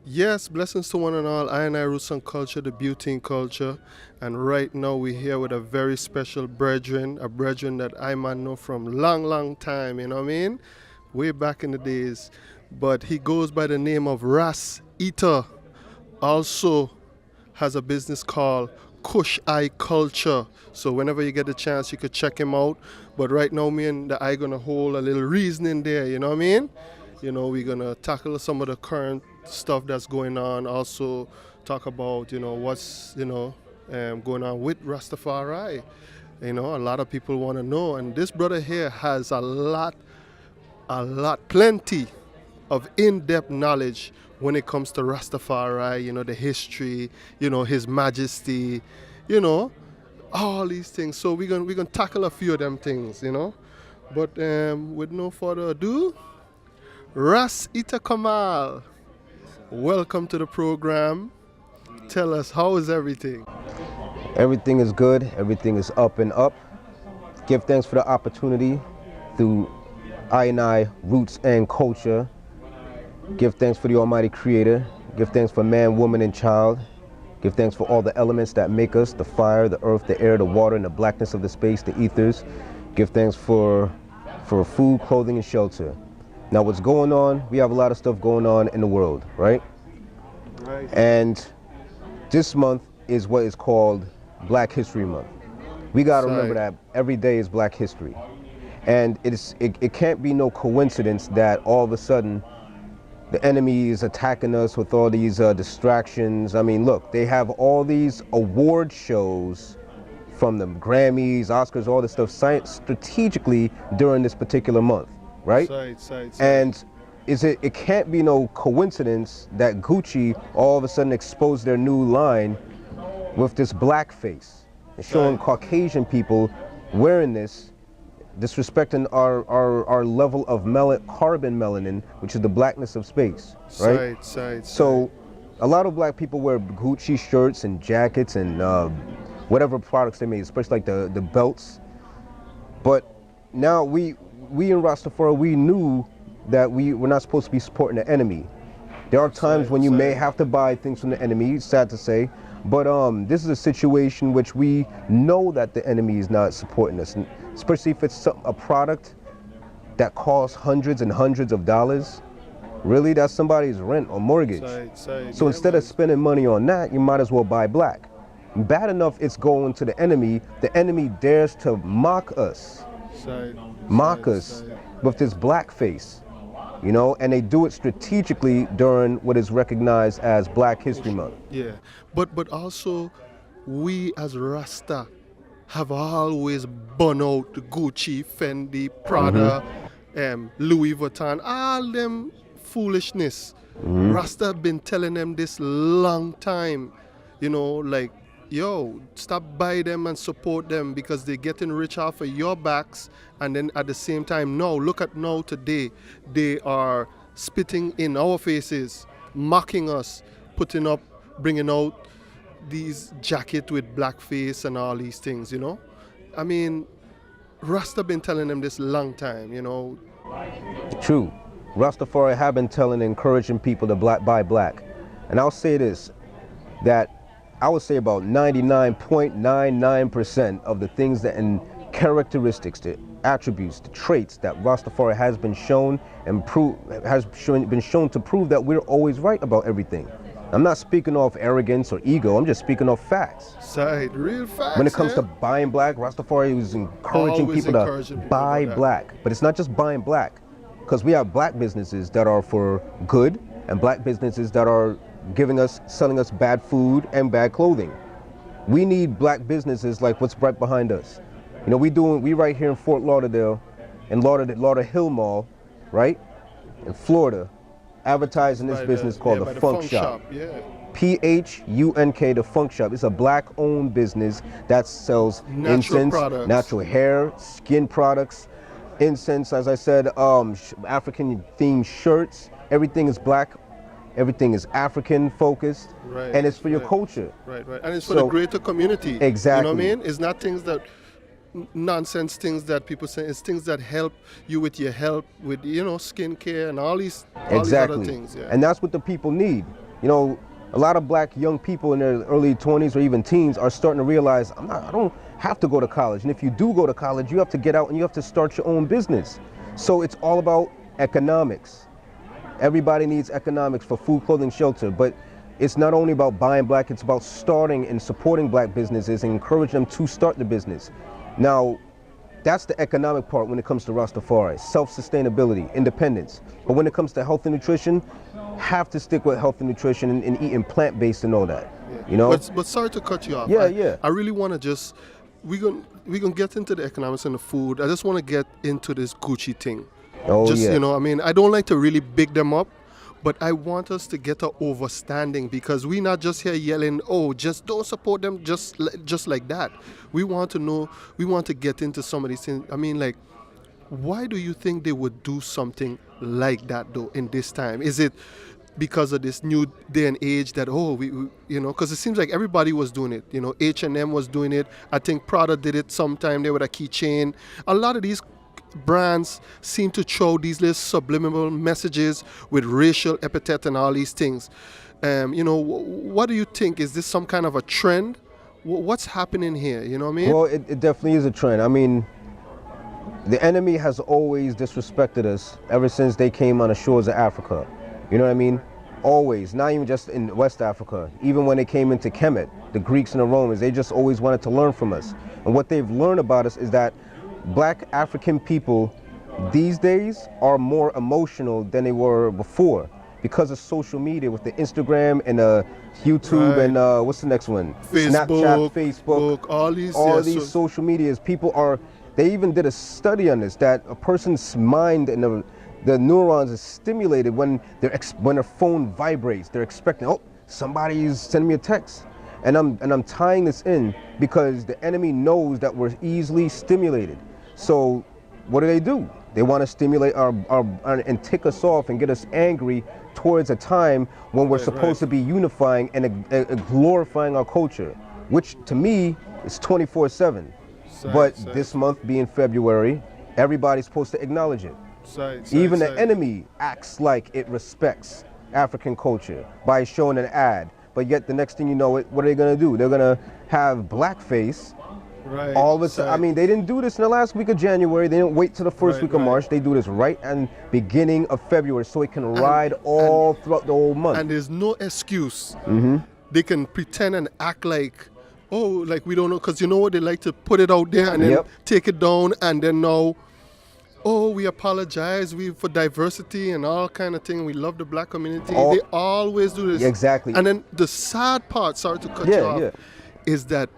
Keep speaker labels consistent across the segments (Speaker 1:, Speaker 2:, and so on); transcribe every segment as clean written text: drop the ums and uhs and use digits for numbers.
Speaker 1: Yes, blessings to one and all. I roots and culture, the beauty in culture. And right now we're here with a very special brethren, a brethren that I man know from long time, you know what I mean? Way back in the days. But he goes by the name of Ras Ether. Also has a business called Kush Eye Culture. So whenever you get a chance, you could check him out. But right now, me and the eye gonna hold a little reasoning there. You know what I mean? You know, we're gonna tackle some of the current stuff that's going on. Also, talk about what's going on with Rastafari. You know, a lot of people want to know, and this brother here has plenty of in-depth knowledge when it comes to Rastafari, the history, his majesty, you know, all these things. So we're gonna tackle a few of them things. But with no further ado, Ras Ether Kamaal, welcome to the program. Tell us, how is everything?
Speaker 2: Everything is good. Everything is up and up. Give thanks for the opportunity through I roots and culture. Give thanks for the Almighty Creator. Give thanks for man, woman, and child. Give thanks for all the elements that make us, the fire, the earth, the air, the water, and the blackness of the space, the ethers. Give thanks for food, clothing, and shelter. Now what's going on, we have a lot of stuff going on in the world, right?
Speaker 1: Right.
Speaker 2: And this month is what is called Black History Month. We got to remember that every day is Black History. And it can't be no coincidence that all of a sudden the enemy is attacking us with all these distractions. I mean, look, they have all these award shows from the Grammys, Oscars, all this stuff strategically during this particular month, right? And it can't be no coincidence that Gucci all of a sudden exposed their new line with this blackface and showing Caucasian people wearing this, disrespecting our level of carbon melanin, which is the blackness of space, right? So a lot of black people wear Gucci shirts and jackets and whatever products they made, especially like the belts. But now we in Rastafari, we knew that we're not supposed to be supporting the enemy. There are times when you may have to buy things from the enemy, sad to say, but this is a situation which we know that the enemy is not supporting us, and especially if it's a product that costs hundreds and hundreds of dollars. Really, that's somebody's rent or mortgage. So instead of spending money on that, you might as well buy black. Bad enough it's going to the enemy dares to mock us with this blackface. And they do it strategically during what is recognized as Black History Month.
Speaker 1: Yeah, but also we as Rasta have always bun out Gucci, Fendi, Prada, Louis Vuitton, all them foolishness. Rasta been telling them this long time, like, yo, stop buy them and support them because they're getting rich off of your backs. And then at the same time, look at now today, they are spitting in our faces, mocking us, bringing out these jackets with blackface and all these things, I mean, Rasta been telling them this long time,
Speaker 2: True. Rastafari have been encouraging people to buy black. And I'll say this, that I would say about 99.99% of the things and characteristics, the attributes, the traits that Rastafari has been shown and been shown to prove that we're always right about everything. I'm not speaking off arrogance or ego, I'm just speaking off facts.
Speaker 1: Real facts.
Speaker 2: When it comes to buying black, Rastafari was encouraging people to buy black. But it's not just buying black, because we have black businesses that are for good and black businesses that are selling us bad food and bad clothing. We need black businesses like what's right behind us. We right here in Fort Lauderdale, in Lauderhill Mall, right, in Florida, advertising this business called the Phunk Shop. Phunk, the Phunk Shop. It's a black-owned business that sells incense, natural hair, skin products, incense, as I said, African-themed shirts. Everything is black. Everything is African focused, and it's for your culture.
Speaker 1: Right. And it's for the greater community.
Speaker 2: Exactly.
Speaker 1: You know what I mean? It's not things that, nonsense things that people say. It's things that help you with your health, with, skincare and all these other things. Yeah.
Speaker 2: And that's what the people need. You know, a lot of black young people in their early 20s or even teens are starting to realize, I don't have to go to college. And if you do go to college, you have to get out and you have to start your own business. So it's all about economics. Everybody needs economics for food, clothing, shelter, but it's not only about buying black, it's about starting and supporting black businesses and encourage them to start the business. Now, that's the economic part when it comes to Rastafari, self-sustainability, independence. But when it comes to health and nutrition, have to stick with health and nutrition and eating plant-based and all that, you know?
Speaker 1: But sorry to cut you off.
Speaker 2: Yeah.
Speaker 1: I really want to just, we're gonna get into the economics and the food. I just want to get into this Gucci thing.
Speaker 2: Oh,
Speaker 1: just,
Speaker 2: yeah.
Speaker 1: you know, I mean, I don't like to really big them up, but I want us to get an overstanding because we're not just here yelling, oh, just don't support them just like that. We want to know, we want to get into some of these things. I mean, like, why do you think they would do something like that, though, in this time? Is it because of this new day and age that, we you know, because it seems like everybody was doing it. You know, H&M was doing it. I think Prada did it sometime there with a keychain. A lot of these brands seem to throw these little subliminal messages with racial epithet and all these things. You know, what do you think? Is this some kind of a trend? What's happening here? You know what I mean?
Speaker 2: Well, it definitely is a trend. I mean, the enemy has always disrespected us ever since they came on the shores of Africa. You know what I mean? Always, not even just in West Africa. Even when they came into Kemet, the Greeks and the Romans, they just always wanted to learn from us. And what they've learned about us is that black African people these days are more emotional than they were before because of social media with the Instagram and YouTube and what's the next one?
Speaker 1: Facebook,
Speaker 2: Snapchat, Facebook,
Speaker 1: all
Speaker 2: these social medias. People are, they even did a study on this, that a person's mind and the neurons is stimulated when when their phone vibrates. They're expecting, oh, somebody's sending me a text. And I'm tying this in because the enemy knows that we're easily stimulated. So what do? They want to stimulate our and tick us off and get us angry towards a time when we're supposed to be unifying and glorifying our culture, which to me is 24/7. But this month being February, everybody's supposed to acknowledge it. Even the enemy acts like it respects African culture by showing an ad. But yet the next thing you know, what are they going to do? They're going to have blackface. All of a sudden, I mean, they didn't do this in the last week of January. They didn't wait till the first week of March. They do this right and beginning of February, so it can ride all throughout the whole month.
Speaker 1: And there's no excuse. They can pretend and act like, oh, like we don't know, because you know what, they like to put it out there and then take it down, and then now, oh, we apologize for diversity and all kind of thing. We love the black community. They always do this.
Speaker 2: Exactly.
Speaker 1: And then the sad part, sorry to cut you off, is that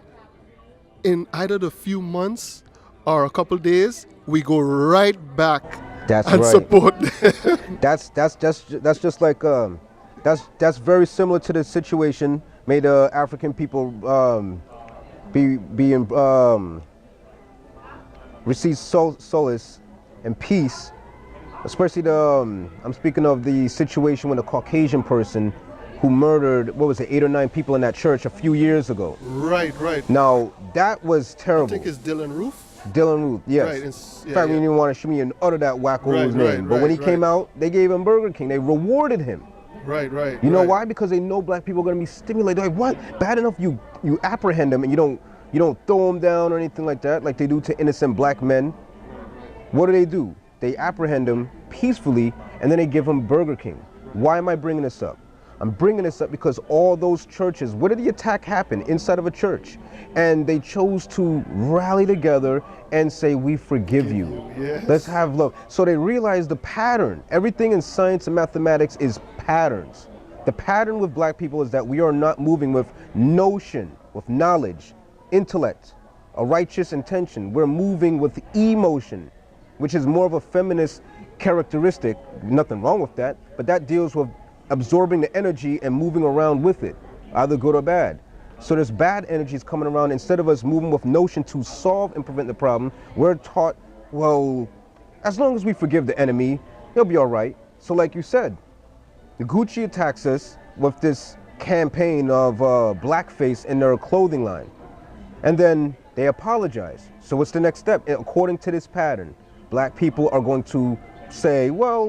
Speaker 1: in either the few months or a couple days, we go right back support.
Speaker 2: That's just like that's very similar to the situation made African people receive solace and peace, especially I'm speaking of the situation with a Caucasian person who murdered, 8 or 9 people in that church a few years ago.
Speaker 1: Right.
Speaker 2: Now, that was terrible.
Speaker 1: I think it's Dylan Roof.
Speaker 2: Dylan Roof, yes.
Speaker 1: Right,
Speaker 2: in fact, we didn't want to show me and utter that wacko's name. But when he came out, they gave him Burger King. They rewarded him.
Speaker 1: Right.
Speaker 2: You know why? Because they know black people are going to be stimulated. Like, what? Bad enough you apprehend them and you don't throw them down or anything like that, like they do to innocent black men. What do? They apprehend them peacefully and then they give them Burger King. Why am I bringing this up? I'm bringing this up because all those churches, where did the attack happen? Inside of a church. And they chose to rally together and say, we forgive you.
Speaker 1: Yes.
Speaker 2: Let's have love. So they realized the pattern. Everything in science and mathematics is patterns. The pattern with black people is that we are not moving with notion, with knowledge, intellect, a righteous intention. We're moving with emotion, which is more of a feminist characteristic. Nothing wrong with that, but that deals with absorbing the energy and moving around with it, either good or bad. So there's bad energies coming around. Instead of us moving with notion to solve and prevent the problem, we're taught, well, as long as we forgive the enemy, he'll be all right. So like you said, the Gucci attacks us with this campaign of blackface in their clothing line. And then they apologize. So what's the next step? According to this pattern, black people are going to say, well,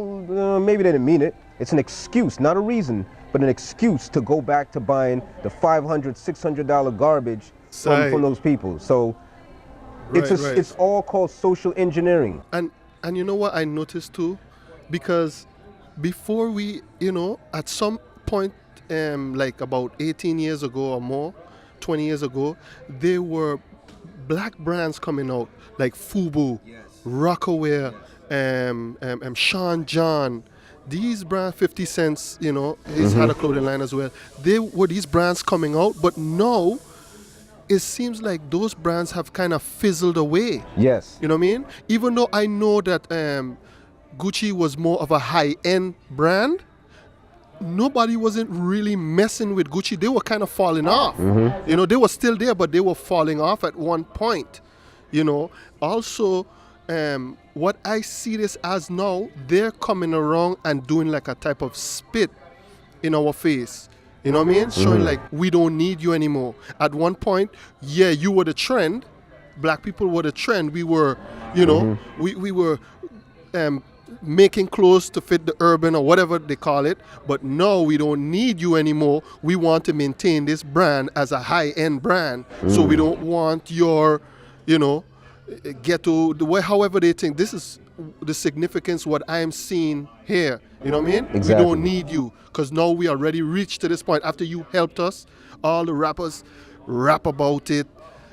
Speaker 2: maybe they didn't mean it. It's an excuse, not a reason, but an excuse to go back to buying the $500-$600 garbage from those people. So it's all called social engineering.
Speaker 1: And you know what I noticed too? Because before we, at some point, like about 18 years ago or more, 20 years ago, there were black brands coming out like Fubu, Rockaware, Sean John. These brands, 50 Cents, he's had a clothing line as well. They were these brands coming out, but now it seems like those brands have kind of fizzled away.
Speaker 2: Yes.
Speaker 1: You know what I mean? Even though I know that Gucci was more of a high-end brand, nobody wasn't really messing with Gucci. They were kind of falling off. They were still there, but they were falling off at one point. Also, what I see this as now, they're coming around and doing like a type of spit in our face. You know what I mean? Showing like, we don't need you anymore. At one point, yeah, you were the trend. Black people were the trend. We were, we were making clothes to fit the urban or whatever they call it. But no, we don't need you anymore. We want to maintain this brand as a high-end brand. So we don't want your, ghetto, the way, however they think. This is the significance what I'm seeing here. You know what I mean?
Speaker 2: Exactly.
Speaker 1: We don't need you because now we already reached to this point. After you helped us, all the rappers rap about it.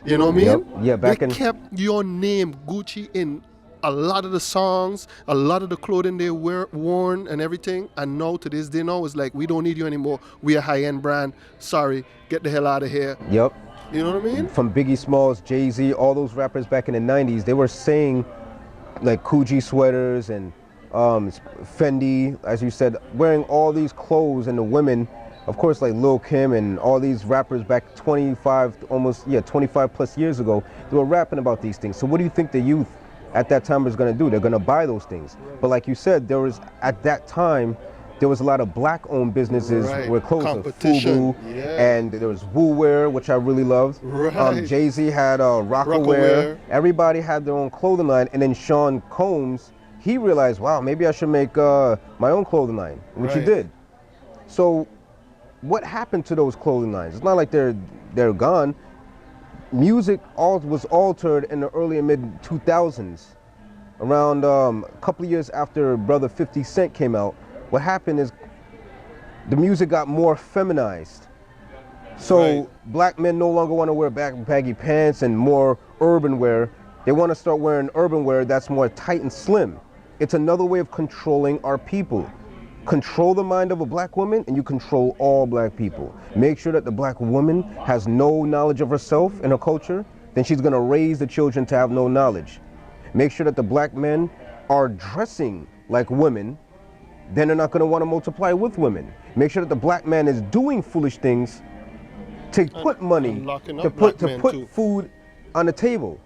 Speaker 1: You know what I mean?
Speaker 2: Yep. Yeah,
Speaker 1: they kept your name, Gucci, in a lot of the songs, a lot of the clothing they worn and everything. And now to this day now, it's like, we don't need you anymore. We a high-end brand. Sorry, get the hell out of here.
Speaker 2: Yep.
Speaker 1: You know what I mean?
Speaker 2: From Biggie Smalls, Jay-Z, all those rappers back in the 90s, they were saying like Coogee sweaters and Fendi, as you said, wearing all these clothes, and the women, of course, like Lil Kim and all these rappers back 25 plus years ago, they were rapping about these things. So what do you think the youth at that time was going to do? They're going to buy those things. But like you said, at that time, there was a lot of black-owned businesses where clothes like Fubu, and there was Woo Wear, which I really loved. Jay-Z had Rockaware. Everybody had their own clothing line, and then Sean Combs, he realized, wow, maybe I should make my own clothing line, which he did. So what happened to those clothing lines? It's not like they're gone. Music was altered in the early and mid-2000s. Around a couple of years after Brother 50 Cent came out, what happened is the music got more feminized. So black men no longer want to wear baggy pants and more urban wear. They want to start wearing urban wear that's more tight and slim. It's another way of controlling our people. Control the mind of a black woman and you control all black people. Make sure that the black woman has no knowledge of herself and her culture, then she's going to raise the children to have no knowledge. Make sure that the black men are dressing like women, then they're not going to want to multiply with women. Make sure that the black man is doing foolish things to put money, to put food on the table.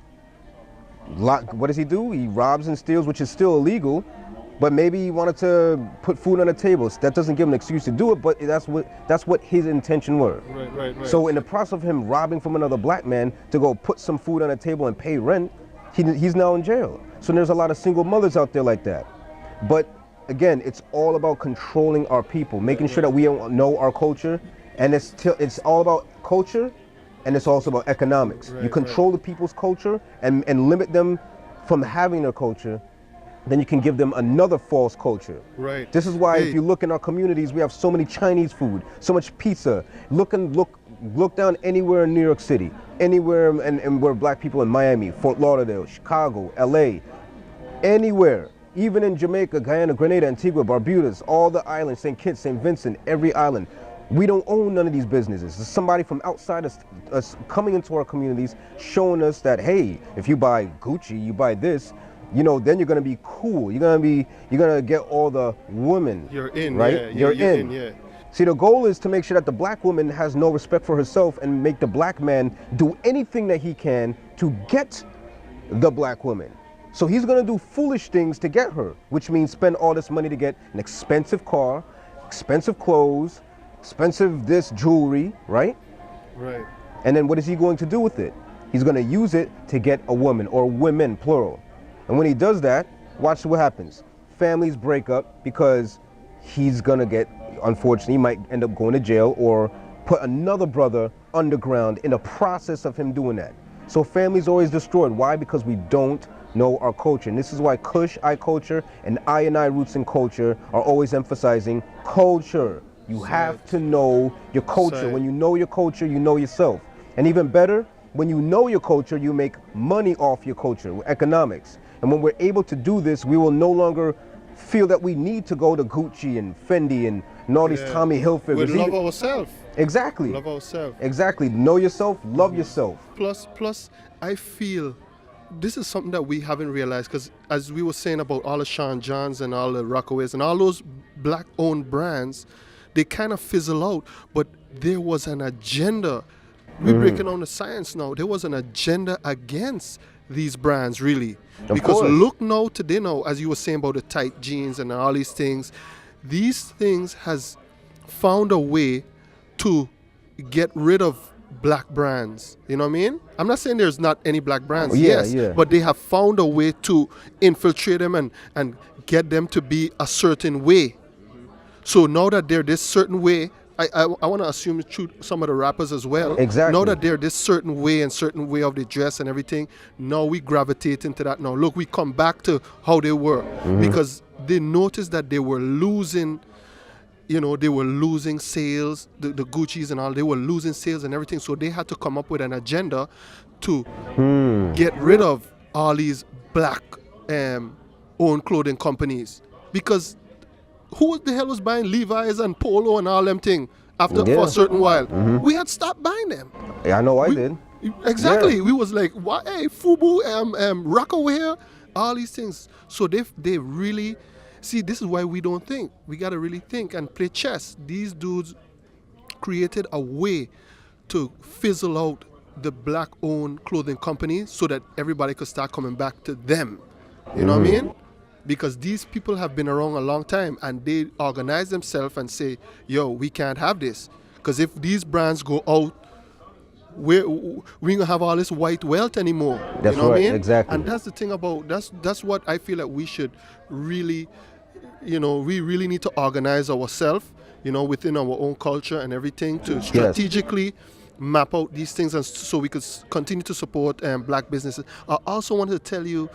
Speaker 2: What does he do? He robs and steals, which is still illegal, but maybe he wanted to put food on the table. That doesn't give him an excuse to do it, but that's what his intention were.
Speaker 1: Right.
Speaker 2: So in the process of him robbing from another black man to go put some food on the table and pay rent, he's now in jail. So there's a lot of single mothers out there like that. But again, it's all about controlling our people, making sure that we know our culture, and it's all about culture, and it's also about economics. You control the people's culture and limit them from having their culture, then you can give them another false culture.
Speaker 1: Right.
Speaker 2: This is why if you look in our communities, we have so many Chinese food, so much pizza. Look down anywhere in New York City, anywhere and where black people in Miami, Fort Lauderdale, Chicago, LA, anywhere. Even in Jamaica, Guyana, Grenada, Antigua, Barbudas, all the islands, St. Kitts, St. Vincent, every island. We don't own none of these businesses. There's somebody from outside us coming into our communities showing us that, hey, if you buy Gucci, you buy this, then you're gonna be cool. You're gonna get all the women.
Speaker 1: You're in,
Speaker 2: right?
Speaker 1: Yeah,
Speaker 2: you're in. See, the goal is to make sure that the black woman has no respect for herself and make the black man do anything that he can to get the black woman. So he's gonna do foolish things to get her, which means spend all this money to get an expensive car, expensive clothes, expensive jewelry, right?
Speaker 1: Right.
Speaker 2: And then what is he going to do with it? He's gonna use it to get a woman, or women, plural. And when he does that, watch what happens. Families break up because he's gonna get unfortunately, he might end up going to jail or put another brother underground in the process of him doing that. So family's always destroyed. Why? Because we don't know our culture. And this is why Kush I culture and I roots and culture are always emphasizing culture. You have to know your culture. When you know your culture, you know yourself. And even better, when you know your culture, you make money off your culture, economics. And when we're able to do this, we will no longer feel that we need to go to Gucci and Fendi and all these Tommy Hilfigers.
Speaker 1: We love ourselves.
Speaker 2: Exactly.
Speaker 1: Love ourselves.
Speaker 2: Exactly. Know yourself, love yourself.
Speaker 1: Plus, I feel this is something that we haven't realized, because as we were saying about all the Sean Johns and all the Rockaways and all those black-owned brands, they kind of fizzle out, but there was an agenda. We're breaking down the science now. There was an agenda against these brands, really. Because look now, today now, as you were saying about the tight jeans and all these things has found a way to get rid of black brands. You know what I mean? I'm not saying there's not any black brands, but they have found a way to infiltrate them and get them to be a certain way. So now that they're this certain way, I want to assume it's true some of the rappers as well.
Speaker 2: Exactly.
Speaker 1: Now that they're this certain way of the dress and everything, now we gravitate into that now. Look, we come back to how they were because they noticed that they were losing, they were losing sales, the Gucci's and all, they were losing sales and everything. So they had to come up with an agenda to get rid of all these black owned clothing companies, because who the hell was buying Levi's and Polo and all them thing for a certain while? We had stopped buying them.
Speaker 2: Yeah, I know I did.
Speaker 1: Exactly. We was like, what? Hey, Fubu, Rockaway, all these things. So they really, see, this is why we don't think. We got to really think and play chess. These dudes created a way to fizzle out the black-owned clothing companies so that everybody could start coming back to them. You know what I mean? Because these people have been around a long time and they organize themselves and say, yo, we can't have this. Because if these brands go out, we ain't gonna have all this white wealth anymore.
Speaker 2: That's
Speaker 1: what I mean?
Speaker 2: Exactly.
Speaker 1: And that's the thing about, that's what I feel that we should really, we really need to organize ourselves, within our own culture and everything to strategically map out these things and so we could continue to support black businesses. I also wanted to tell you,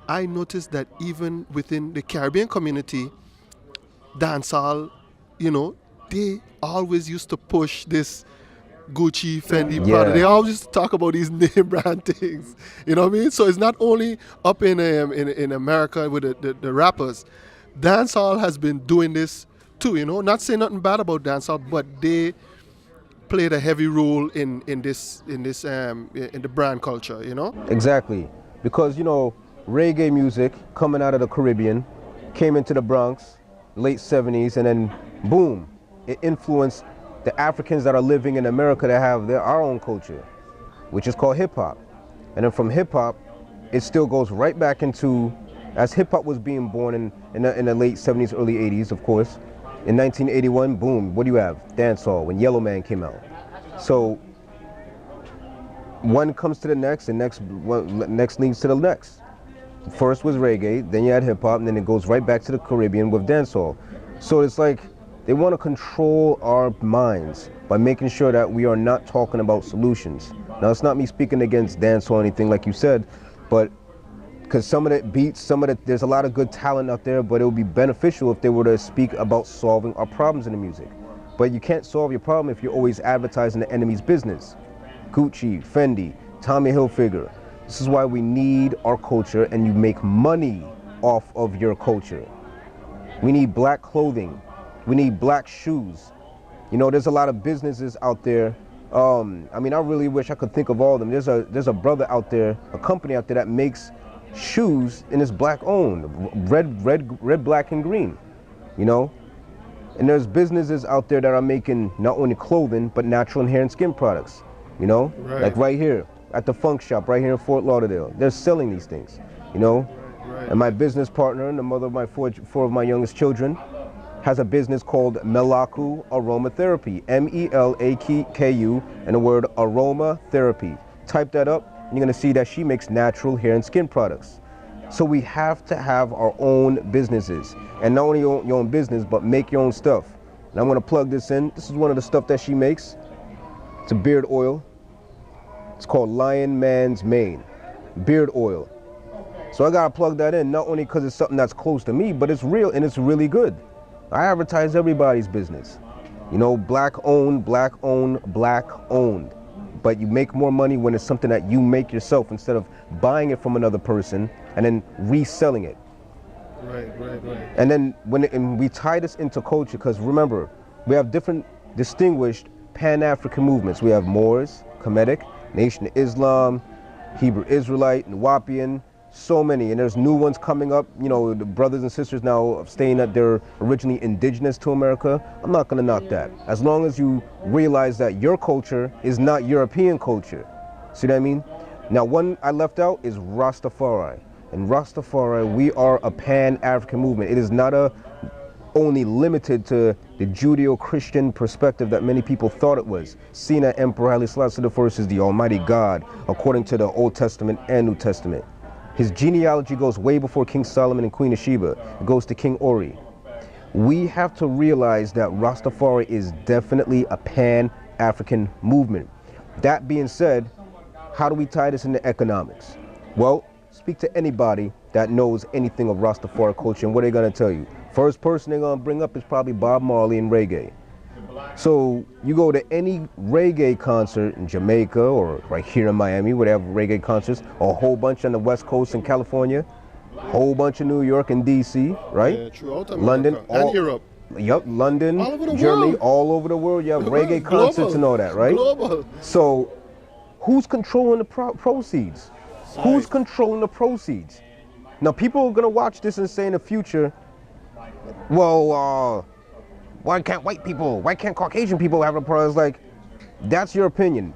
Speaker 1: I noticed that even within the Caribbean community, dancehall, they always used to push this Gucci, Fendi, Prada. They always used to talk about these name brand things. You know what I mean? So it's not only up in America with the rappers. Dancehall has been doing this too. Not saying nothing bad about dancehall, but they played a heavy role in the brand culture.
Speaker 2: Exactly, because reggae music coming out of the Caribbean came into the Bronx, late 70s, and then boom, it influenced the Africans that are living in America that have our own culture, which is called hip hop. And then from hip hop, it still goes right back into, as hip hop was being born in the late 70s, early 80s, of course. In 1981, boom, what do you have? Dancehall, when Yellow Man came out. So one comes to the next, and next leads to the next. First was reggae, then you had hip hop, and then it goes right back to the Caribbean with dancehall. So it's like they want to control our minds by making sure that we are not talking about solutions. Now, it's not me speaking against dancehall or anything like you said, but because some of the beats, there's a lot of good talent out there, but it would be beneficial if they were to speak about solving our problems in the music. But you can't solve your problem if you're always advertising the enemy's business. Gucci, Fendi, Tommy Hilfiger. This is why we need our culture, and you make money off of your culture. We need black clothing. We need black shoes. There's a lot of businesses out there. I really wish I could think of all of them. There's a brother out there, a company out there that makes shoes and it's black owned, red, black, and green. And there's businesses out there that are making not only clothing but natural hair and skin products.
Speaker 1: Right.
Speaker 2: Like right here at the Phunk shop right here in Fort Lauderdale. They're selling these things.
Speaker 1: Right.
Speaker 2: And my business partner and the mother of my four of my youngest children has a business called Melaku Aromatherapy, MELAKU, and the word aromatherapy. Type that up, and you're gonna see that she makes natural hair and skin products. So we have to have our own businesses, and not only your own business, but make your own stuff. And I'm gonna plug this in. This is one of the stuff that she makes. It's a beard oil. It's called Lion Man's Mane, beard oil. So I gotta plug that in, not only because it's something that's close to me, but it's real and it's really good. I advertise everybody's business. You know, black owned, black owned, black owned. But you make more money when it's something that you make yourself instead of buying it from another person and then reselling it.
Speaker 1: Right.
Speaker 2: And then and we tie this into culture, because remember, we have different distinguished Pan-African movements. We have Moors, Kemetic, Nation of Islam, Hebrew Israelite, Nuwapian, so many. And there's new ones coming up. You know, the brothers and sisters now saying that they're originally indigenous to America. I'm not gonna knock that. As long as you realize that your culture is not European culture. See what I mean? Now, one I left out is Rastafari. And Rastafari, we are a Pan-African movement. It is not only limited to the Judeo-Christian perspective that many people thought it was. Seeing that Emperor Haile Selassie I is the Almighty God, according to the Old Testament and New Testament. His genealogy goes way before King Solomon and Queen of Sheba. It goes to King Ori. We have to realize that Rastafari is definitely a Pan-African movement. That being said, how do we tie this into economics? Well, speak to anybody that knows anything of Rastafari culture, and what they're gonna tell you. First person they're gonna bring up is probably Bob Marley and reggae. So you go to any reggae concert in Jamaica or right here in Miami, where they have reggae concerts, a whole bunch on the West Coast in California, a whole bunch in New York and DC, right?
Speaker 1: Yeah, throughout America.
Speaker 2: London
Speaker 1: and Europe.
Speaker 2: Yep, London,
Speaker 1: All over the
Speaker 2: Germany,
Speaker 1: world.
Speaker 2: all over the world. You have reggae concerts and all that, right?
Speaker 1: Global.
Speaker 2: So who's controlling the proceeds?
Speaker 1: Right.
Speaker 2: Who's controlling the proceeds? Now, people are gonna watch this and say in the future, well, why can't white people, why can't Caucasian people have a problem? It's like, that's your opinion.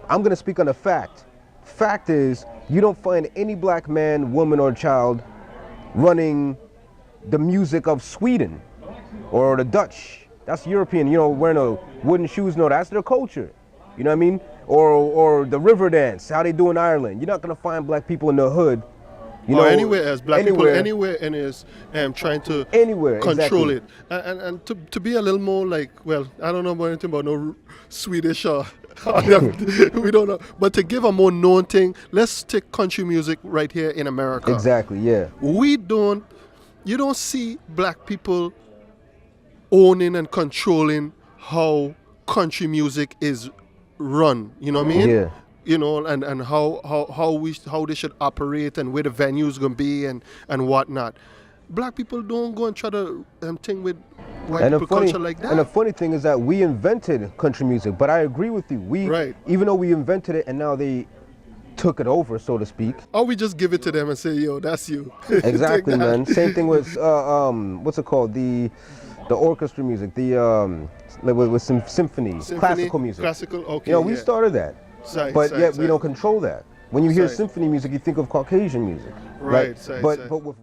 Speaker 2: I'm gonna speak on the fact. Fact is, you don't find any black man, woman, or child running the music of Sweden or the Dutch. That's European, you know, wearing a wooden shoes, no, that's their culture. You know what I mean? Or the river dance, how they do in Ireland. You're not gonna find black people in the hood, you know,
Speaker 1: anywhere else, black
Speaker 2: anywhere,
Speaker 1: people anywhere, and is trying to
Speaker 2: anywhere,
Speaker 1: control
Speaker 2: exactly.
Speaker 1: it, and to be a little more like, well, I don't know about anything about no Swedish or we don't know, but to give a more known thing, let's take country music right here in America.
Speaker 2: Exactly, yeah.
Speaker 1: You don't see black people owning and controlling how country music is run. You know what I mean?
Speaker 2: Yeah.
Speaker 1: You know, and how they should operate and where the venue's gonna be and whatnot. Black people don't go and try to thing with white people culture like that.
Speaker 2: And the funny thing is that we invented country music, but I agree with you. Even though we invented it and now they took it over, so to speak.
Speaker 1: Or we just give it to them and say, yo, that's you.
Speaker 2: Exactly, man. Same thing with what's it called? The orchestra music, with some symphonies, classical music.
Speaker 1: Classical, okay.
Speaker 2: You know, we started that. But yet we don't control that. When you hear symphony music, you think of Caucasian music.
Speaker 1: Right.
Speaker 2: But with